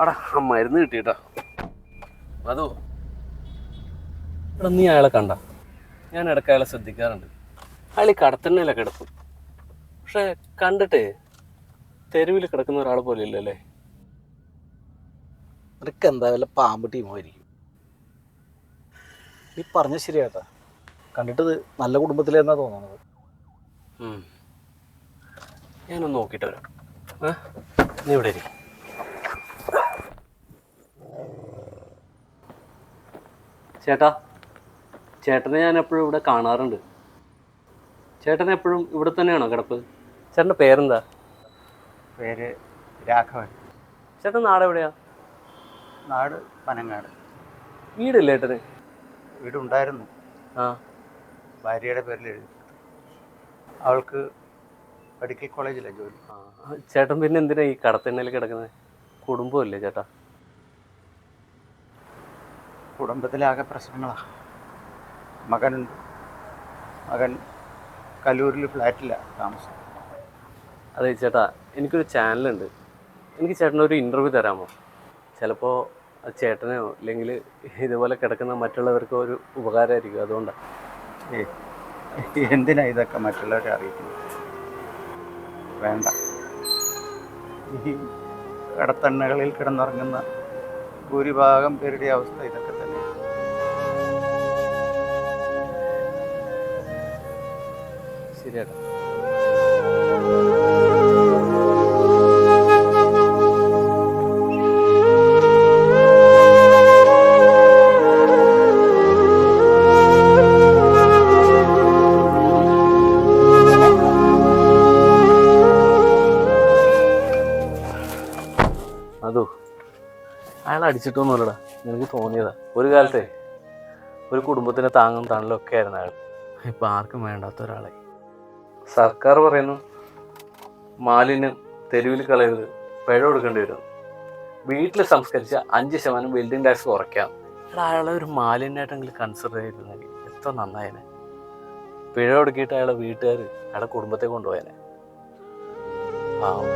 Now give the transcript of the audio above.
അടാ ആ മരുന്ന് കിട്ടിയിട്ടാ. അതോ എടാ നീ അയാളെ കണ്ട? ഞാൻ ഇടയ്ക്ക് അയാളെ ശ്രദ്ധിക്കാറുണ്ട്. അയാൾ ഈ കടത്തണ്ണയിലൊക്കെ കിടക്കും. പക്ഷെ കണ്ടിട്ടേ തെരുവിൽ കിടക്കുന്ന ഒരാളെ പോലെ ഇല്ലല്ലേ? നിനക്ക് എന്താ വല്ല പാമ്പ് ടീമായിരിക്കും. നീ പറഞ്ഞ ശരിയാട്ടാ, കണ്ടിട്ട് നല്ല കുടുംബത്തിലെന്നാ തോന്നുന്നത്. ഞാനൊന്ന് നോക്കിയിട്ട് വരാം. നീ ഇവിടെ ഇരി. ചേട്ടാ, ചേട്ടനെ ഞാൻ എപ്പോഴും ഇവിടെ കാണാറുണ്ട്. ചേട്ടൻ എപ്പോഴും ഇവിടെ തന്നെയാണോ കിടപ്പ്? ചേട്ടൻ്റെ പേരെന്താ? പേര് രാഘവൻ. ചേട്ടൻ നാട് എവിടെയാ? നാട് പനങ്ങാട്. വീടില്ലേ ഏട്ടന്? വീടുണ്ടായിരുന്നു, ആ ഭാര്യയുടെ പേരിൽ എഴുതി. അവൾക്ക് മെഡിക്കൽ കോളേജിലാണ് ജോലി. ചേട്ടൻ പിന്നെ എന്തിനാ ഈ കടത്തെണ്ണയിൽ കിടക്കുന്നത്? കുടുംബമില്ലേ ചേട്ടാ? കുടുംബത്തിലാകെ പ്രശ്നങ്ങളാണ്. മകനുണ്ട്. മകൻ കല്ലൂരിൽ ഫ്ലാറ്റിലാണ് താമസം. അതെ ചേട്ടാ, എനിക്കൊരു ചാനലുണ്ട്. എനിക്ക് ചേട്ടനൊരു ഇൻ്റർവ്യൂ തരാമോ? ചിലപ്പോൾ അത് ചേട്ടനെയോ അല്ലെങ്കിൽ ഇതുപോലെ കിടക്കുന്ന മറ്റുള്ളവർക്കോ ഒരു ഉപകാരമായിരിക്കും. അതുകൊണ്ടാണ്. എന്തിനാ ഇതൊക്കെ മറ്റുള്ളവരെ അറിയിക്കുന്നത്? വേണ്ട. ഈ കടത്തണ്ണകളിൽ കിടന്നുറങ്ങുന്ന ഭൂരിഭാഗം പേരുടെ അവസ്ഥ ഇതൊക്കെ തന്നെ. ശരിയേട്ടാ. അതോ അയാൾ അടിച്ചിട്ടൊന്നുമല്ലടാ, എനിക്ക് തോന്നിയതാ. ഒരു കാലത്തെ ഒരു കുടുംബത്തിന് താങ്ങും തണലും ഒക്കെ ആയിരുന്നു അയാൾ. ഇപ്പം ആർക്കും വേണ്ടാത്ത ഒരാളായി. സർക്കാർ പറയുന്നു മാലിന്യം തെരുവിൽ കളയരുത്, പിഴ കൊടുക്കേണ്ടി വരും. വീട്ടിൽ സംസ്കരിച്ച 5% ബിൽഡിംഗ് ടാക്സ് കുറയ്ക്കാം. എടാ അയാളെ ഒരു മാലിന്യമായിട്ടെങ്കിലും കൺസിഡർ ചെയ്തിരുന്നെങ്കിൽ എത്ര നന്നായേനെ. പിഴ കൊടുക്കിയിട്ട് അയാളെ വീട്ടുകാർ അയാളെ കുടുംബത്തെ കൊണ്ടുപോയേനെ. പാവം.